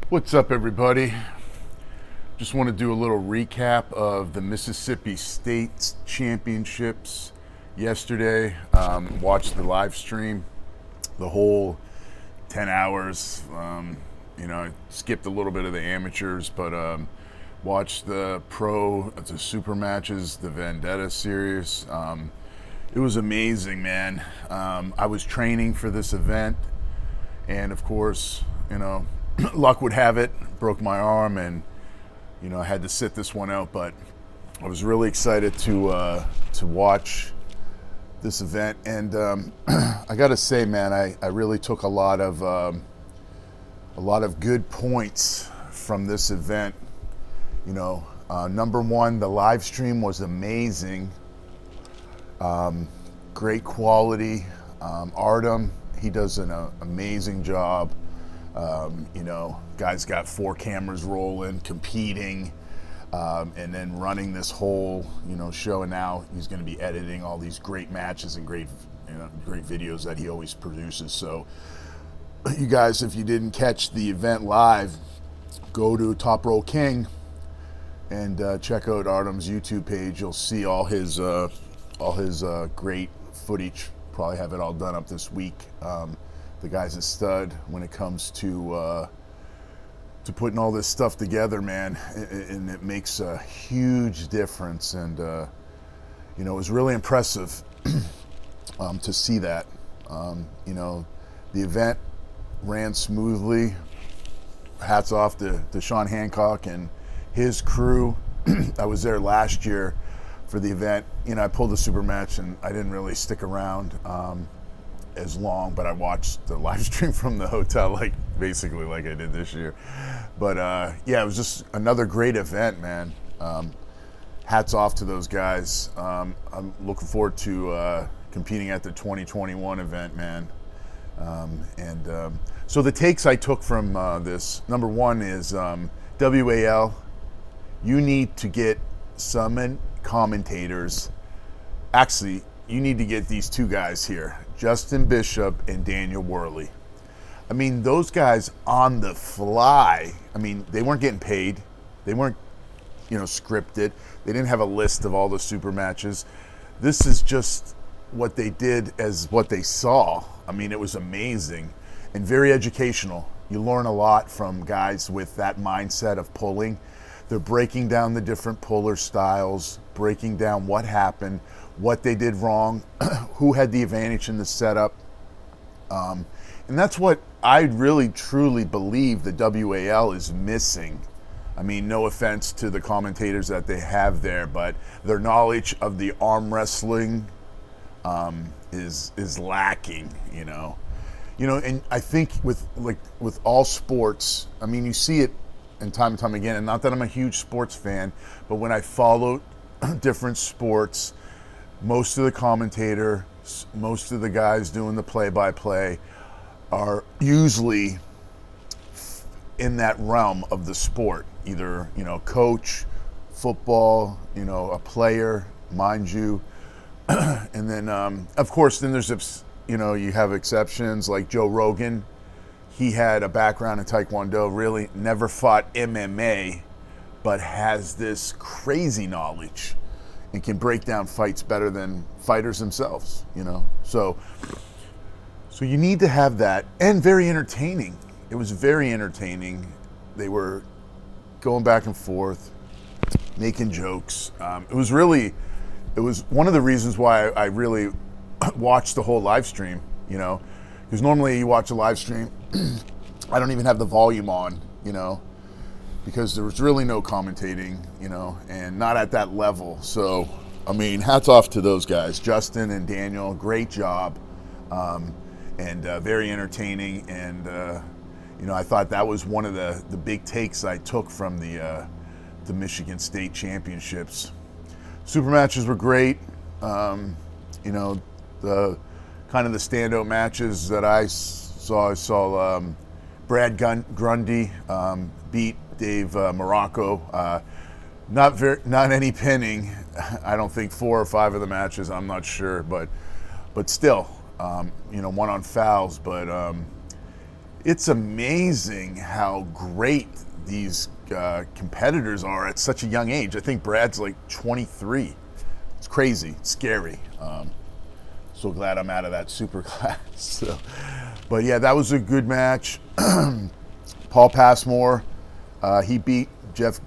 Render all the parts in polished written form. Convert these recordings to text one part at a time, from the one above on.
What's up, everybody? Just want to do a little recap of the Mississippi State Championships yesterday. Watched the live stream, the whole 10 hours. I skipped a little bit of the amateurs, but watched the super matches, the Vendetta series. It was amazing, man. I was training for this event, and of course, luck would have it, broke my arm, and I had to sit this one out. But I was really excited to watch this event, and I got to say, man, I really took a lot of good points from this event. Number one, the live stream was amazing. Great quality. Artem, he does an amazing job. Guys got 4 cameras rolling, competing, and then running this whole, show. And now he's going to be editing all these great matches and great videos that he always produces. So, you guys, if you didn't catch the event live, go to toprollking and check out Artem's YouTube page. You'll see all his great footage. Probably have it all done up this week. The guy's a stud when it comes to putting all this stuff together, man, and it makes a huge difference. And it was really impressive to see that. The event ran smoothly. Hats off to Sean Hancock and his crew. I was there last year for the event. I pulled the super match and I didn't really stick around as long, but I watched the live stream from the hotel, basically like I did this year. But it was just another great event, man. Hats off to those guys. I'm looking forward to competing at the 2021 event, man. So the takes I took from this, number one is WAL, you need to get some commentators. Actually, you need to get these 2 guys here, Justin Bishop and Daniel Worley. I mean, those guys on the fly. I mean, they weren't getting paid. They weren't, scripted. They didn't have a list of all the super matches. This is just what they did as what they saw. I mean, it was amazing and very educational. You learn a lot from guys with that mindset of pulling. They're breaking down the different puller styles, breaking down what happened, what they did wrong, who had the advantage in the setup. And that's what I really truly believe the WAL is missing. I mean, no offense to the commentators that they have there, but their knowledge of the arm wrestling is lacking, and I think with all sports, I mean, you see it and time again, and not that I'm a huge sports fan, but when I follow different sports, most of the commentators, most of the guys doing the play-by-play are usually in that realm of the sport, either, coach, football, a player, mind you. And then, of course, then there's, you have exceptions like Joe Rogan. He had a background in Taekwondo, really never fought MMA, but has this crazy knowledge and can break down fights better than fighters themselves, So you need to have that, and very entertaining. It was very entertaining. They were going back and forth, making jokes. It was one of the reasons why I really watched the whole live stream, because normally you watch a live stream, I don't even have the volume on, because there was really no commentating, and not at that level. So, I mean, hats off to those guys, Justin and Daniel, great job, and very entertaining. And, I thought that was one of the big takes I took from the Michigan State Championships. Super matches were great. The kind of the standout matches that I saw Brad Grundy beat Dave Morocco. Not any pinning. I don't think 4 or 5 of the matches. I'm not sure, but still, one on fouls. But It's amazing how great these competitors are at such a young age. I think Brad's like 23. It's crazy. It's scary. So glad I'm out of that super class. So, but yeah, that was a good match. Paul Passmore, he beat Jeff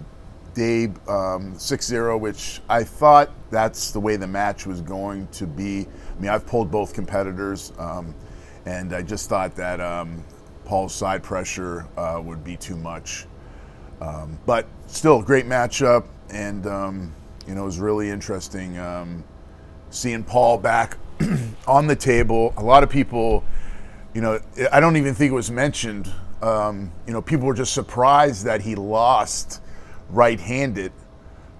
Dabe 6-0, which I thought that's the way the match was going to be. I mean, I've pulled both competitors, and I just thought that Paul's side pressure would be too much. But still, great matchup, and it was really interesting seeing Paul back on the table. A lot of people, I don't even think it was mentioned. People were just surprised that he lost right-handed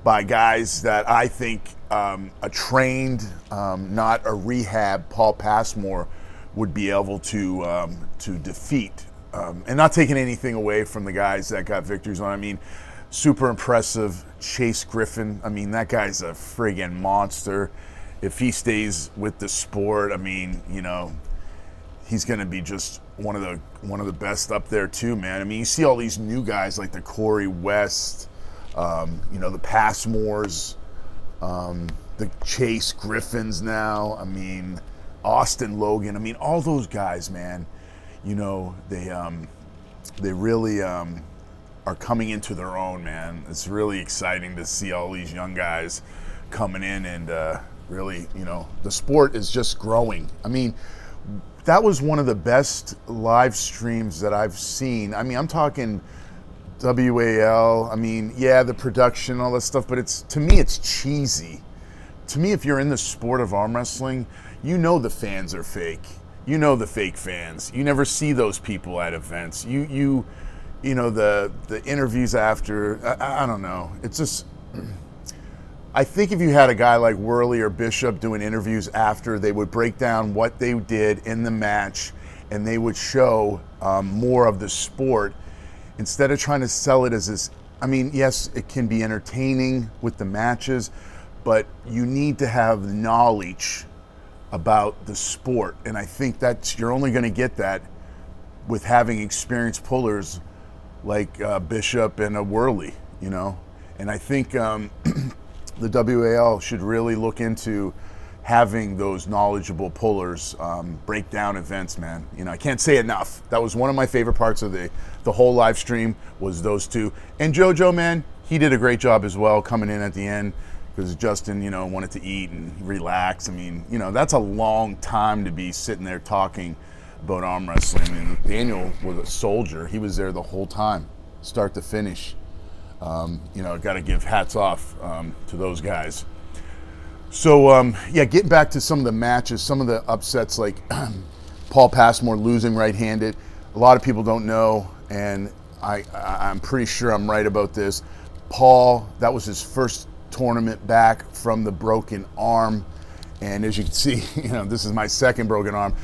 by guys that I think a trained, not a rehab Paul Passmore would be able to defeat. And not taking anything away from the guys that got victories on. I mean, super impressive Chase Griffin. I mean, that guy's a friggin' monster. If he stays with the sport, I mean, he's going to be just one of the best up there too, man. I mean, you see all these new guys like the Corey West, the Passmores, the Chase Griffins now. I mean, Austin Logan. I mean, all those guys, man. They really are coming into their own, man. It's really exciting to see all these young guys coming in, and really, the sport is just growing. I mean, that was one of the best live streams that I've seen. I mean, I'm talking WAL. I mean, yeah, the production, all that stuff, but to me, it's cheesy. To me, if you're in the sport of arm wrestling, the fans are fake. The fake fans. You never see those people at events. The interviews after. I don't know. It's just. I think if you had a guy like Worley or Bishop doing interviews after, they would break down what they did in the match, and they would show more of the sport instead of trying to sell it as this. I mean, yes, it can be entertaining with the matches, but you need to have knowledge about the sport, and I think you're only going to get that with having experienced pullers like Bishop and a Worley, and I think the WAL should really look into having those knowledgeable pullers break down events, man. I can't say enough. That was one of my favorite parts of the whole live stream was those two. And JoJo, man, he did a great job as well coming in at the end, because Justin, wanted to eat and relax. I mean, that's a long time to be sitting there talking about arm wrestling. And Daniel was a soldier. He was there the whole time, start to finish. Got to give hats off to those guys. So, getting back to some of the matches, some of the upsets, like Paul Passmore losing right-handed. A lot of people don't know, and I'm pretty sure I'm right about this. Paul, that was his first tournament back from the broken arm, and as you can see, this is my second broken arm.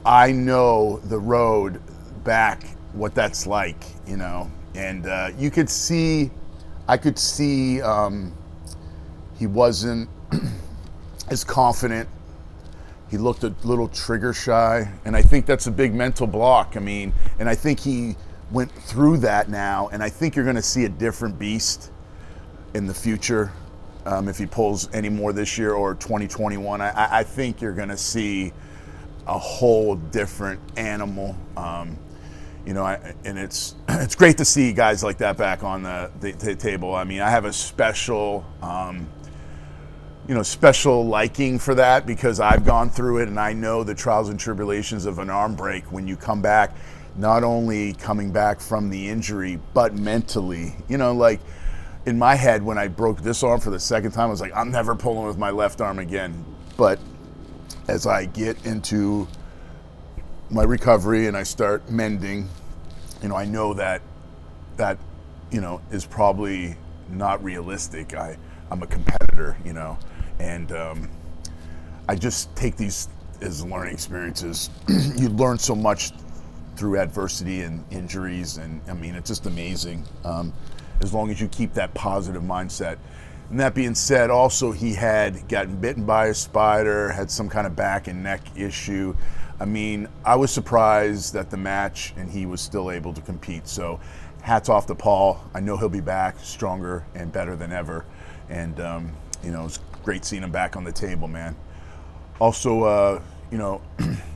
I know the road back, what that's like, and you could see, I could see he wasn't as confident. He looked a little trigger shy, and I think that's a big mental block. I mean, and I think he went through that now, and I think you're going to see a different beast in the future. If he pulls any more this year or 2021, I think you're going to see a whole different animal. And it's great to see guys like that back on the table. I mean, I have a special, special liking for that, because I've gone through it, and I know the trials and tribulations of an arm break when you come back, not only coming back from the injury, but mentally, in my head, when I broke this arm for the second time, I was like, I'm never pulling with my left arm again. But as I get into my recovery and I start mending, I know that is probably not realistic. I'm a competitor, and I just take these as learning experiences. You learn so much through adversity and injuries, and I mean, it's just amazing. As long as you keep that positive mindset. And that being said, also he had gotten bitten by a spider, had some kind of back and neck issue. I mean, I was surprised at the match, and he was still able to compete. So, hats off to Paul. I know he'll be back stronger and better than ever. And, it's great seeing him back on the table, man. Also,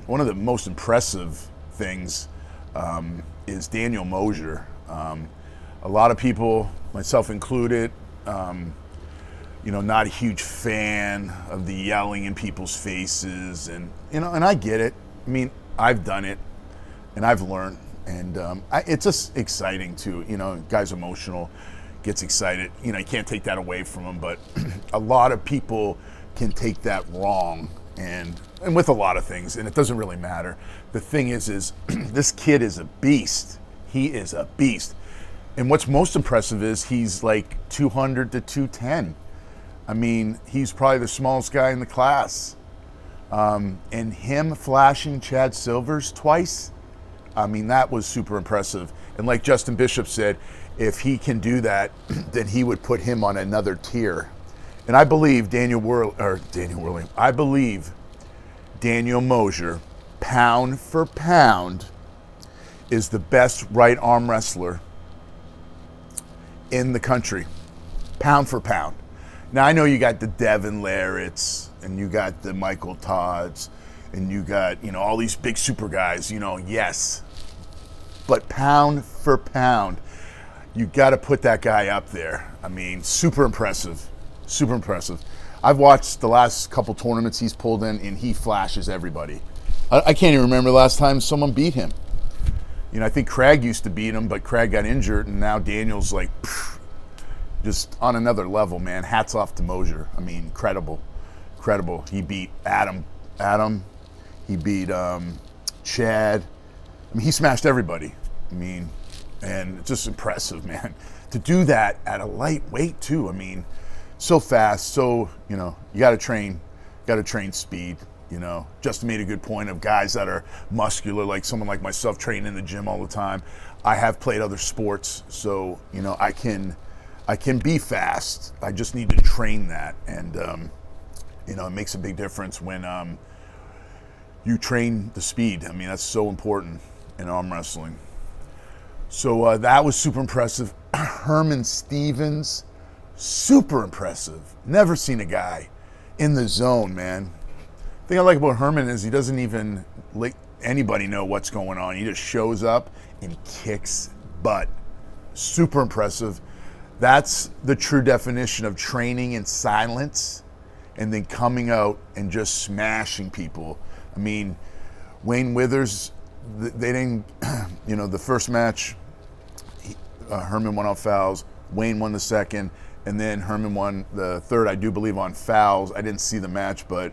one of the most impressive things is Daniel Mosier. A lot of people, myself included, not a huge fan of the yelling in people's faces, and I get it. I mean, I've done it, and I've learned, and it's just exciting too. Guy's emotional, gets excited. You can't take that away from him, but a lot of people can take that wrong, and with a lot of things, and it doesn't really matter. The thing is this kid is a beast. He is a beast, and what's most impressive is he's like 200 to 210. I mean, he's probably the smallest guy in the class. And him flashing Chad Silvers twice, I mean, that was super impressive. And like Justin Bishop said, if he can do that, then he would put him on another tier. And I believe Daniel Mosier, pound for pound, is the best right arm wrestler in the country, pound for pound. Now, I know you got the Devin Larratts, and you got the Michael Todds, and you got, all these big super guys, yes. But pound for pound, you got to put that guy up there. I mean, super impressive, super impressive. I've watched the last couple tournaments he's pulled in, and he flashes everybody. I can't even remember the last time someone beat him. I think Craig used to beat him, but Craig got injured, and now Daniel's like, just on another level, man. Hats off to Mosier. I mean, incredible. He beat Adam. He beat Chad. I mean, he smashed everybody. I mean, and it's just impressive, man. To do that at a lightweight too. I mean, so fast. So you got to train speed. Justin made a good point of guys that are muscular, like someone like myself, training in the gym all the time. I have played other sports, so I can be fast. I just need to train that, and it makes a big difference when you train the speed. I mean, that's so important in arm wrestling. So that was super impressive. Herman Stevens, super impressive. Never seen a guy in the zone, man. The thing I like about Herman is he doesn't even let anybody know what's going on. He just shows up and kicks butt. Super impressive. That's the true definition of training in silence and then coming out and just smashing people. I mean, Wayne Withers, they didn't, the first match, Herman won on fouls, Wayne won the second, and then Herman won the third, I do believe, on fouls. I didn't see the match, but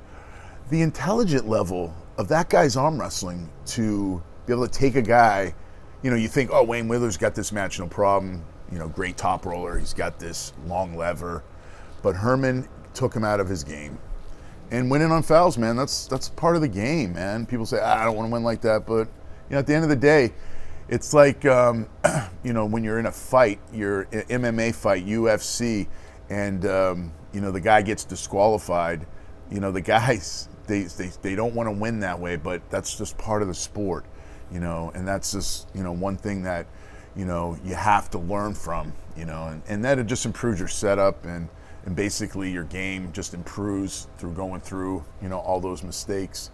the intelligent level of that guy's arm wrestling to be able to take a guy, you think, oh, Wayne Withers got this match, no problem. Great top roller. He's got this long lever. But Herman took him out of his game. And winning on fouls, man, that's part of the game, man. People say, I don't want to win like that. But, at the end of the day, it's like, when you're in a fight, you're an MMA fight, UFC, and, the guy gets disqualified. The guys, they don't want to win that way, but that's just part of the sport, and that's just, one thing that, you have to learn from, and that it just improves your setup and basically your game just improves through going through, all those mistakes.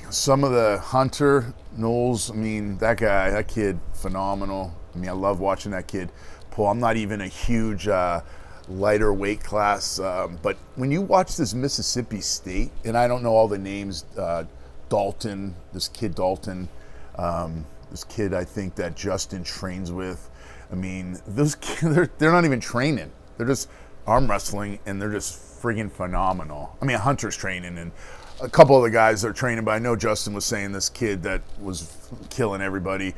Some of the Hunter Knowles, I mean, that kid, phenomenal. I mean, I love watching that kid pull. I'm not even a huge lighter weight class, but when you watch this Mississippi State, and I don't know all the names, Dalton, this kid Dalton, this kid I think that Justin trains with. I mean, those kids, they're not even training. They're just arm wrestling, and they're just friggin' phenomenal. I mean, Hunter's training, and a couple of the guys are training, but I know Justin was saying this kid that was killing everybody,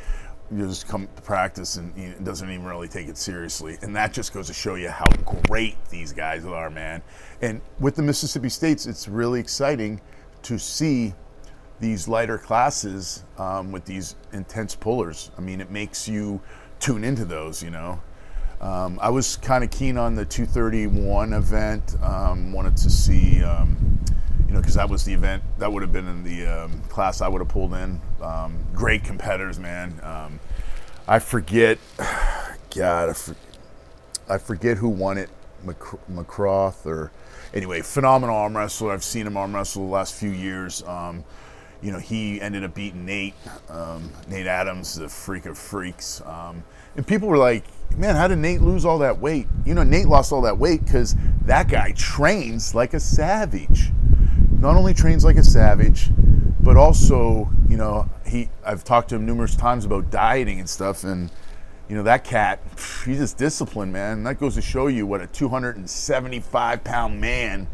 just come to practice and he doesn't even really take it seriously. And that just goes to show you how great these guys are, man. And with the Mississippi States, it's really exciting to see these lighter classes with these intense pullers. I mean, it makes you tune into those, I was kind of keen on the 231 event, wanted to see, because that was the event that would have been in the class I would have pulled in. Great competitors, man. I forget, God, I forget who won it, McCroth or anyway, phenomenal arm wrestler. I've seen him arm wrestle the last few years. He ended up beating Nate Adams, the freak of freaks. And people were like, man, how did Nate lose all that weight? Nate lost all that weight because that guy trains like a savage. Not only trains like a savage, but also, I've talked to him numerous times about dieting and stuff, and that cat, he's just disciplined, man. And that goes to show you what a 275-pound man,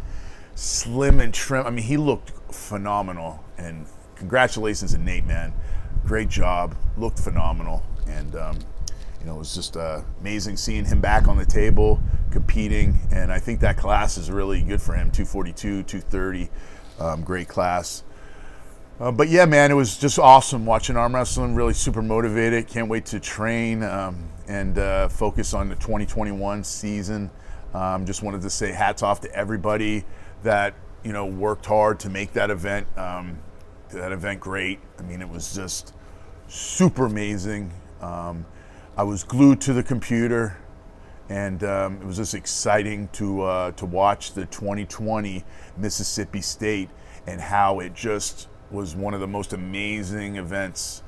slim and trim. I mean, he looked phenomenal. And congratulations to Nate, man. Great job. Looked phenomenal. And, it was just amazing seeing him back on the table, competing. And I think that class is really good for him, 242, 230. Great class. But yeah, man, it was just awesome watching arm wrestling. Really super motivated. Can't wait to train and focus on the 2021 season. Just wanted to say hats off to everybody that worked hard to make that event great. I mean, it was just super amazing. I was glued to the computer, and it was just exciting to watch the 2020 Mississippi State and how it just was one of the most amazing events,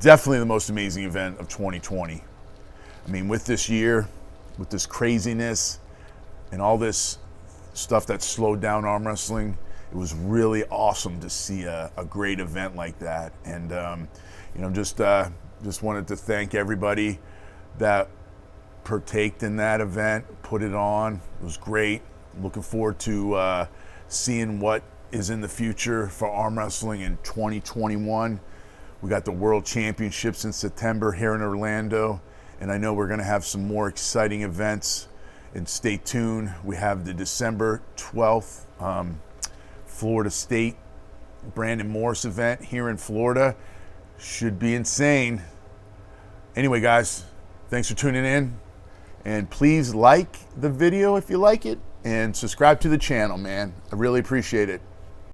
definitely the most amazing event of 2020. I mean, with this year, with this craziness and all this stuff that slowed down arm wrestling, it was really awesome to see a great event like that. And just wanted to thank everybody that partaked in that event, put it on. It was great. Looking forward to seeing what is in the future for arm wrestling in 2021. We got the World Championships in September here in Orlando, and I know we're going to have some more exciting events. And stay tuned. We have the December 12th Florida State Brandon Morris event here in Florida. Should be insane. Anyway, guys, thanks for tuning in. And please like the video if you like it, and subscribe to the channel, man. I really appreciate it.